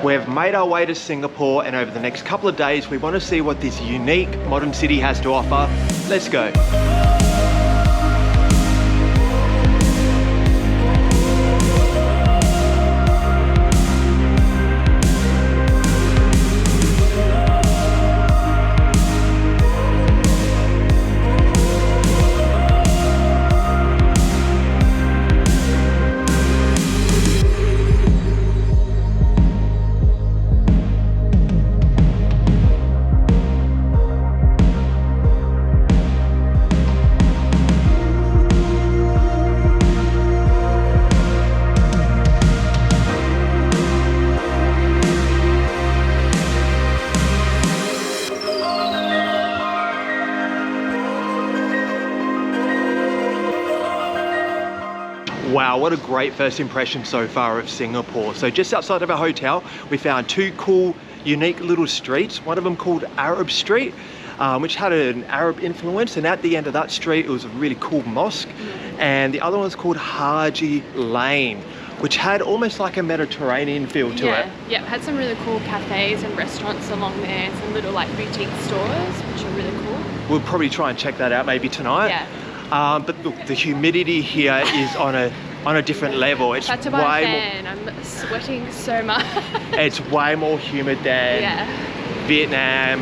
We've made our way to Singapore, and over the next couple of days we want to see what this unique modern city has to offer. Let's go. Wow, what a great first impression so far of Singapore. So just outside of our hotel, we found two cool, unique little streets. One of them called Arab Street, which had an Arab influence. And at the end of that street, it was a really cool mosque. And the other one was called Haji Lane, which had almost like a Mediterranean feel to it. Yeah, had some really cool cafes and restaurants along there, some little like boutique stores, which are really cool. We'll probably try and check that out maybe tonight. Yeah. But look, the humidity here is on a different level. It's That's about a fan. I'm sweating so much. It's way more humid than Vietnam,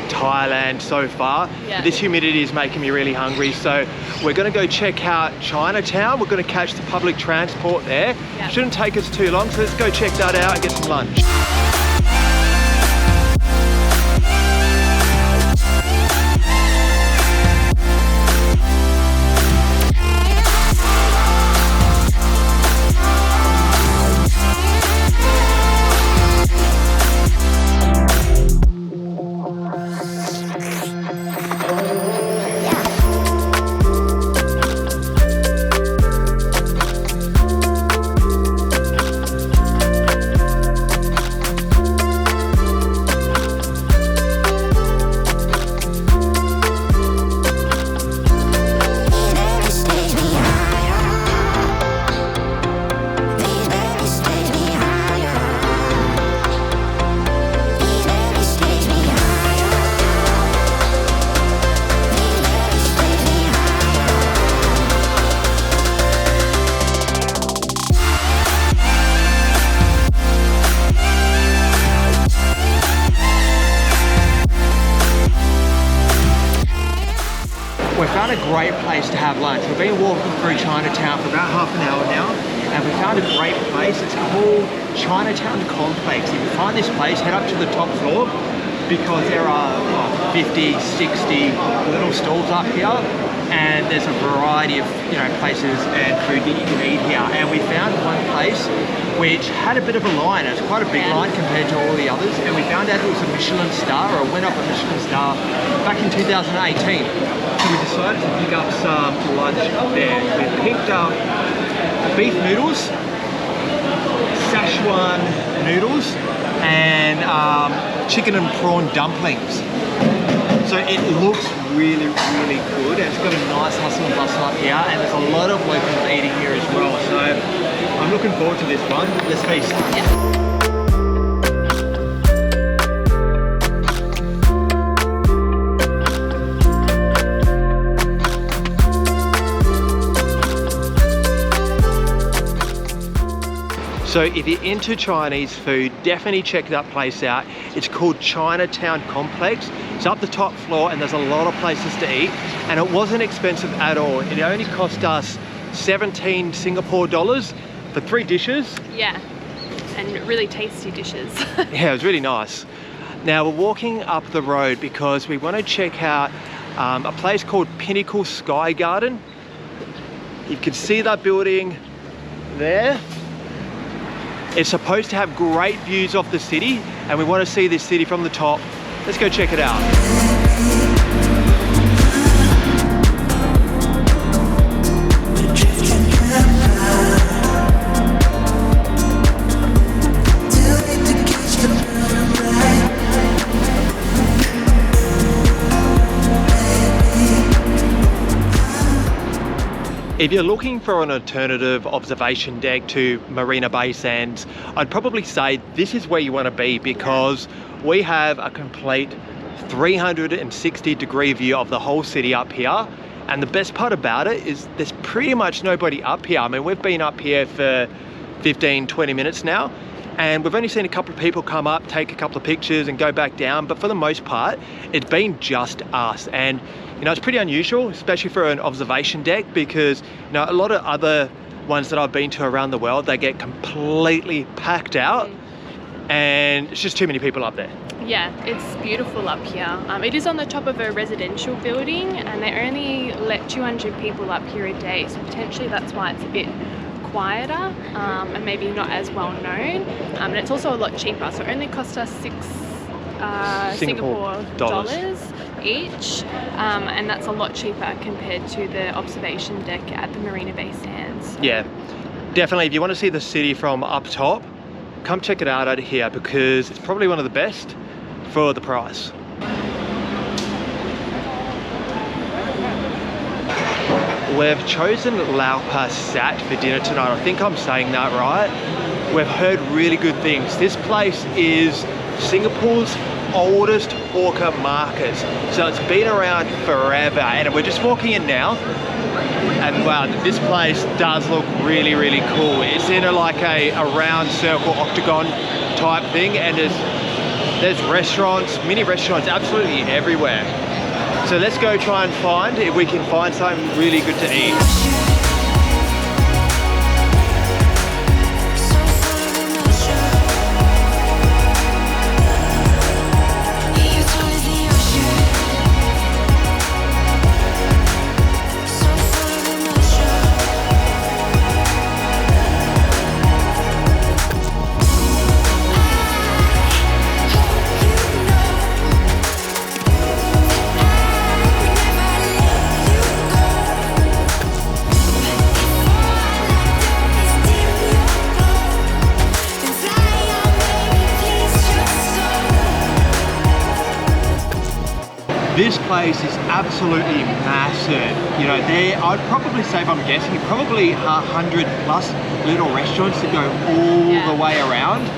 Thailand so far. Yeah. This humidity is making me really hungry, so we're going to go check out Chinatown. We're going to catch the public transport there. Yeah. Shouldn't take us too long, so let's go check that out and get some lunch. We found a great place to have lunch. We've been walking through Chinatown for about half an hour now, and we found a great place. It's called Chinatown Complex. If you find this place, head up to the top floor, because there are 50, 60 little stalls up here, and there's a variety of places and food that you can eat here. And we found one place which had a bit of a line. It's quite a big line compared to all the others, and we found out it was a Michelin star, or went up a Michelin star back in 2018. So we decided to pick up some lunch there. We picked up beef noodles, Szechuan noodles, and chicken and prawn dumplings. So it looks really, really good, and it's got a nice hustle and bustle up here, and there's a lot of locals eating here as well. So I'm looking forward to this one. Let's feast. Yeah. So if you're into Chinese food, definitely check that place out. It's called Chinatown Complex. It's up the top floor, and there's a lot of places to eat, and it wasn't expensive at all. It only cost us 17 Singapore dollars for 3 dishes. Yeah, and really tasty dishes. Yeah, it was really nice. Now we're walking up the road because we want to check out a place called Pinnacle Sky Garden. You can see that building there. It's supposed to have great views of the city, and we want to see this city from the top. Let's go check it out. If you're looking for an alternative observation deck to Marina Bay Sands, I'd probably say this is where you want to be, because we have a complete 360-degree view of the whole city up here. And the best part about it is there's pretty much nobody up here. I mean, we've been up here for 15-20 minutes now, and we've only seen a couple of people come up, take a couple of pictures and go back down, but for the most part it's been just us. And you know, it's pretty unusual, especially for an observation deck, because you know, a lot of other ones that I've been to around the world, they get completely packed out and it's just too many people up there. Yeah, it's beautiful up here. It is on the top of a residential building, and they only let 200 people up here a day, so potentially that's why it's a bit quieter and maybe not as well known. And it's also a lot cheaper, so it only cost us Singapore dollars each, and that's a lot cheaper compared to the observation deck at the Marina Bay Sands. Yeah, definitely. If you want to see the city from up top, come check it out here, because it's probably one of the best for the price. We've chosen Lau Pa Sat for dinner tonight. I think I'm saying that right. We've heard really good things. This place is Singapore's oldest hawker market. So it's been around forever, and we're just walking in now. And wow, this place does look really, really cool. It's in like a round circle octagon type thing, and there's restaurants, mini restaurants absolutely everywhere. So let's go try and find, if we can find something really good to eat. This place is absolutely massive. You know, I'd probably say, if I'm guessing, probably 100 plus little restaurants that go all the way around,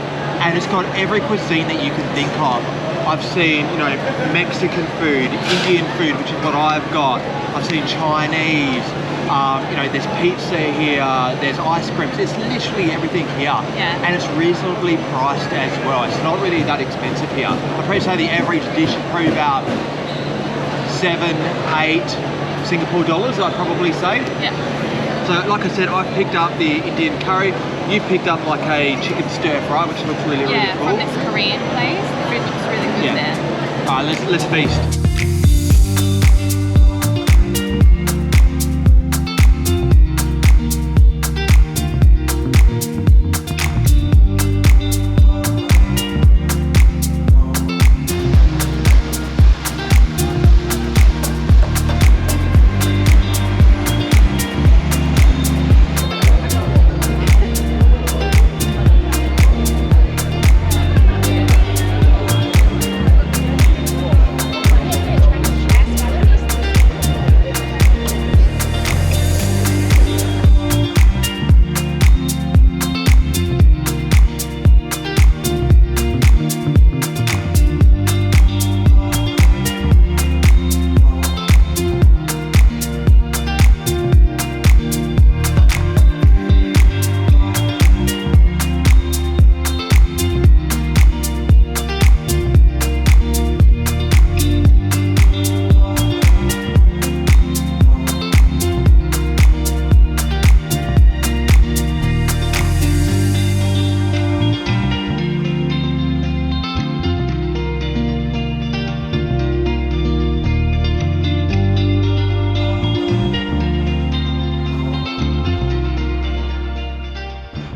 and it's got every cuisine that you can think of. I've seen, you know, Mexican food, Indian food, which is what I've got. I've seen Chinese. You know, there's pizza here, there's ice creams. It's literally everything here, and it's reasonably priced as well. It's not really that expensive here. I'd probably say the average dish is probably about 7-8 Singapore dollars, I'd probably say. Yeah. So like I said, I've picked up the Indian curry. You picked up like a chicken stir fry, which looks really, really cool. Yeah, from this Korean place. The food looks really good there. All right, let's feast.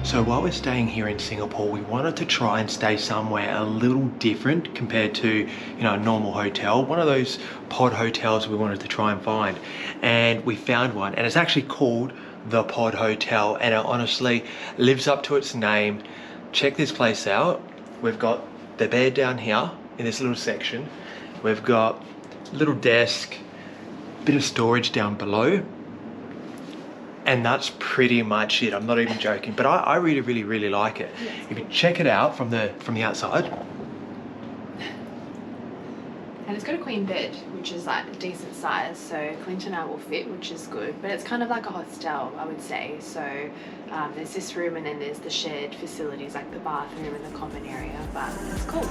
So while we're staying here in Singapore, we wanted to try and stay somewhere a little different compared to, you know, a normal hotel. One of those pod hotels we wanted to try and find, and we found one, and it's actually called the Pod Hotel, and it honestly lives up to its name. Check this place out. We've got the bed down here in this little section. We've got a little desk, bit of storage down below. And that's pretty much it. I'm not even joking, but I really like it. If you check it out from the outside. And it's got a queen bed, which is like a decent size, so Clint and I will fit, which is good. But it's kind of like a hostel, I would say. So there's this room and then there's the shared facilities like the bathroom and the common area, but it's cool.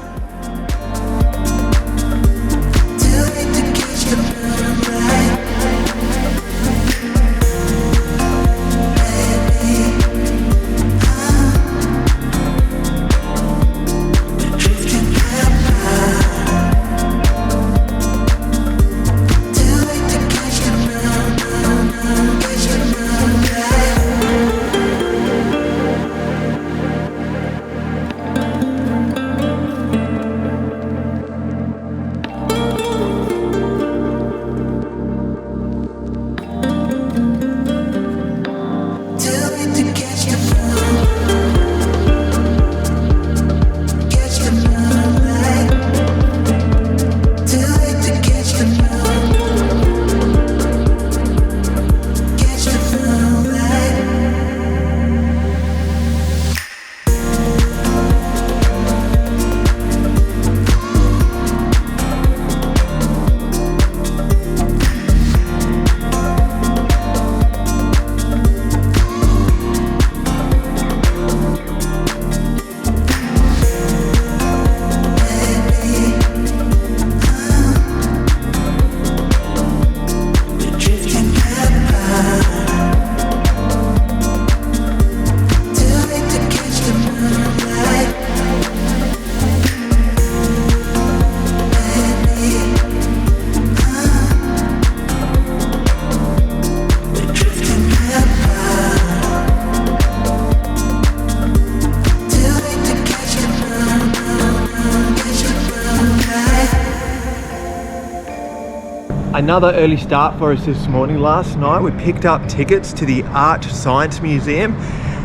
Another early start for us this morning. Last night we picked up tickets to the ArtScience Museum,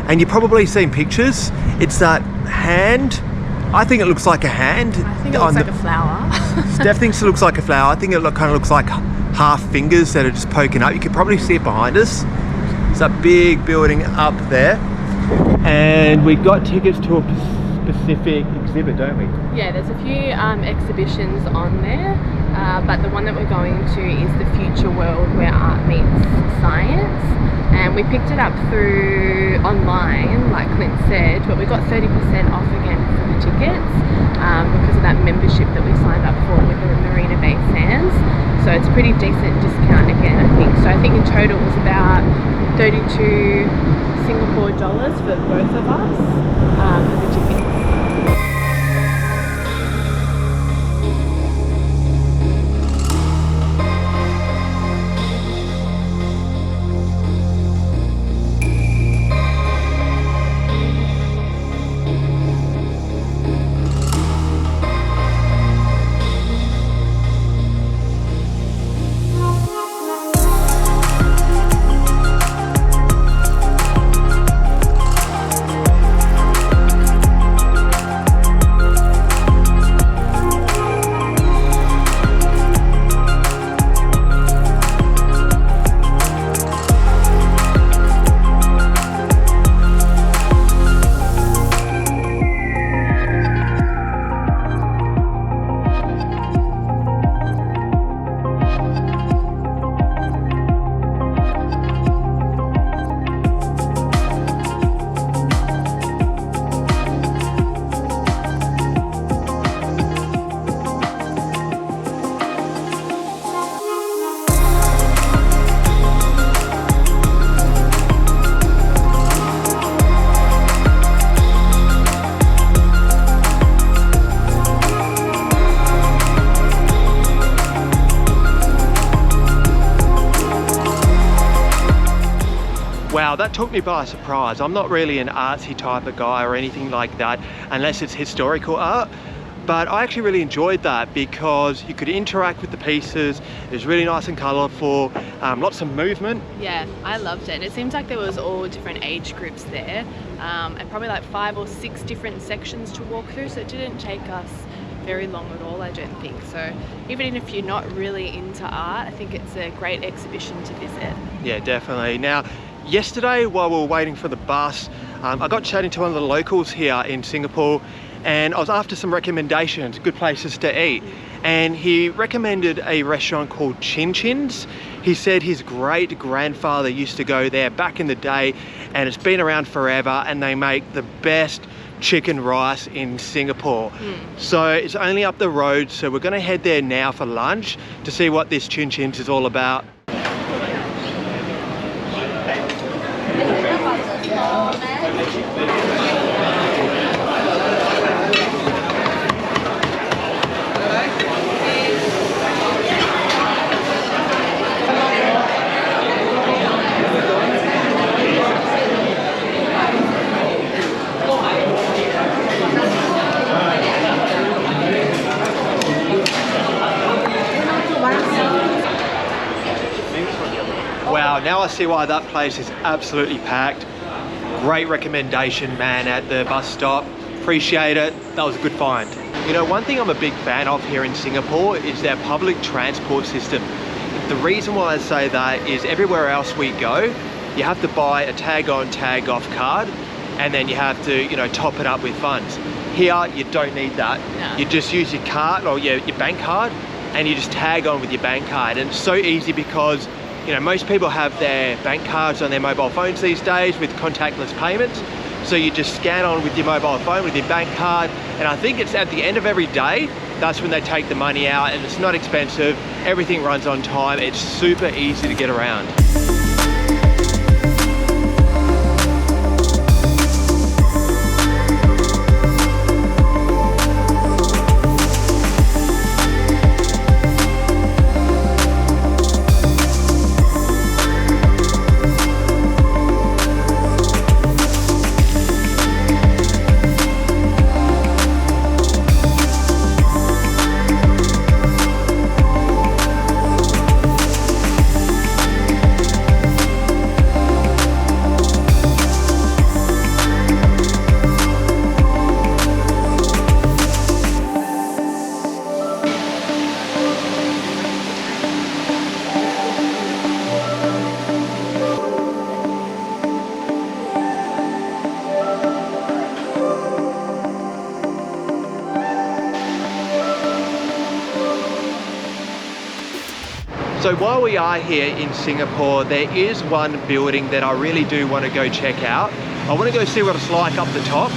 and you've probably seen pictures. It's that hand. I think it looks like a hand. I think it looks like a flower. Steph thinks it looks like a flower. I think it kind of looks like half fingers that are just poking up. You can probably see it behind us. It's that big building up there. And we got tickets to a specific exhibit, don't we? Yeah, there's a few exhibitions on there, but the one that we're going to is the future world where art meets science. And we picked it up through online, like Clint said, but we got 30% off again for the tickets because of that membership that we signed up for with the Marina Bay Sands. So it's a pretty decent discount again, I think. So I think in total it was about 32 Singapore dollars for both of us for the tickets. Wow, that took me by surprise. I'm not really an artsy type of guy or anything like that, unless it's historical art. But I actually really enjoyed that because you could interact with the pieces. It was really nice and colourful, lots of movement. Yeah, I loved it. It seems like there was all different age groups there, and probably like 5 or 6 different sections to walk through, so it didn't take us very long at all, I don't think. So even if you're not really into art, I think it's a great exhibition to visit. Yeah, definitely. Now, yesterday while we were waiting for the bus, I got chatting to one of the locals here in Singapore, and I was after some recommendations, good places to eat. And he recommended a restaurant called Chin Chin's. He said his great grandfather used to go there back in the day, and it's been around forever, and they make the best chicken rice in Singapore. So it's only up the road, so we're gonna head there now for lunch to see what this Chin Chin's is all about. Wow, now I see why that place is absolutely packed. Great recommendation, man, at the bus stop. Appreciate it. That was a good find. You know, one thing I'm a big fan of here in Singapore is their public transport system. The reason why I say that is everywhere else we go, you have to buy a tag on, tag off card, and then you have to, you know, top it up with funds. Here, you don't need that. No. You just use your card or your bank card, and you just tag on with your bank card. And it's so easy because, you know, most people have their bank cards on their mobile phones these days with contactless payments. So you just scan on with your mobile phone, with your bank card. And I think it's at the end of every day, that's when they take the money out, and it's not expensive. Everything runs on time. It's super easy to get around. So while we are here in Singapore, there is one building that I really do want to go check out. I want to go see what it's like up the top,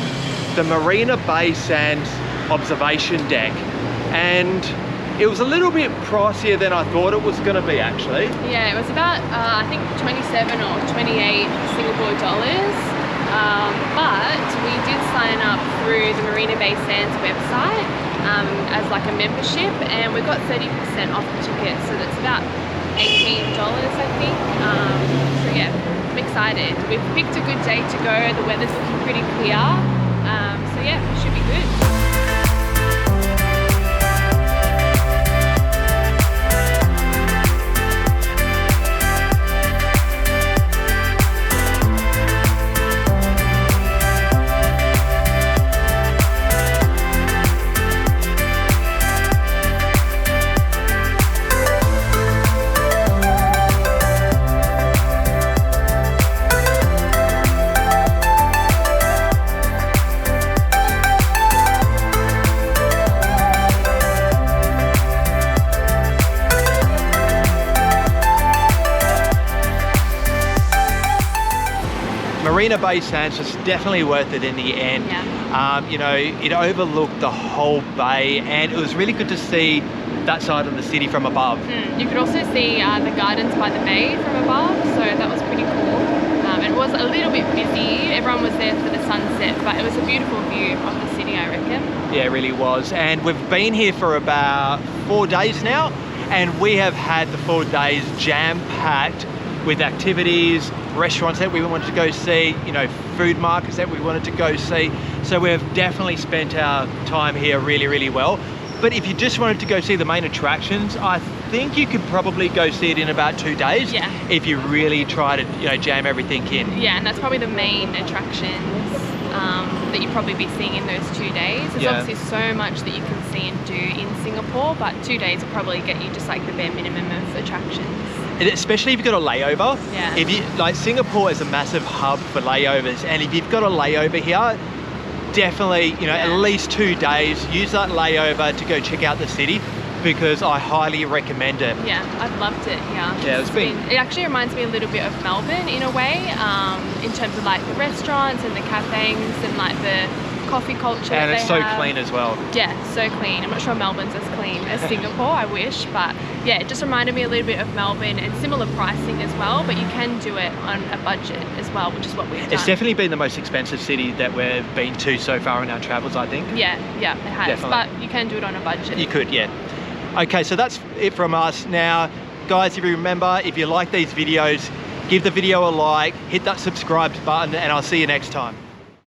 the Marina Bay Sands observation deck. And it was a little bit pricier than I thought it was going to be, actually. Yeah, it was about, I think 27 or 28 Singapore dollars. But we did sign up through the Marina Bay Sands website as like a membership, and we got 30% off the ticket, so that's about $18 I think. So yeah, I'm excited. We've picked a good day to go, the weather's looking pretty clear, so yeah, it should be good. Marina Bay Sands was definitely worth it in the end. Yeah. You know, it overlooked the whole bay, and it was really good to see that side of the city from above. You could also see the gardens by the bay from above, so that was pretty cool. It was a little bit busy. Everyone was there for the sunset, but it was a beautiful view of the city, I reckon. Yeah, it really was. And we've been here for about 4 days now, and we have had the 4 days jam-packed with activities, restaurants that we wanted to go see, you know, food markets that we wanted to go see. So we've definitely spent our time here really, really well. But if you just wanted to go see the main attractions, I think you could probably go see it in about 2 days. Yeah. If you really try to, you know, jam everything in. Yeah, and that's probably the main attractions that you'd probably be seeing in those 2 days. There's obviously so much that you can see and do in Singapore, but 2 days will probably get you just like the bare minimum of attractions. And especially if you've got a layover. Yeah. If you like, Singapore is a massive hub for layovers, and if you've got a layover here, definitely, you know, at least 2 days, use that layover to go check out the city, because I highly recommend it. Yeah, I've loved it. Yeah, it actually reminds me a little bit of Melbourne in a way, in terms of like the restaurants and the cafes and like the coffee culture. And it's so have. clean as well. Yeah, so clean. I'm not sure Melbourne's as clean as Singapore, I wish, but yeah, it just reminded me a little bit of Melbourne, and similar pricing as well, but you can do it on a budget as well, which is what we've done. It's definitely been the most expensive city that we've been to so far in our travels, I think. Yeah, it has, Definitely. but you can do it on a budget. You could, yeah. Okay, so that's it from us. Now, guys, if you remember, if you like these videos, give the video a like, hit that subscribe button, and I'll see you next time.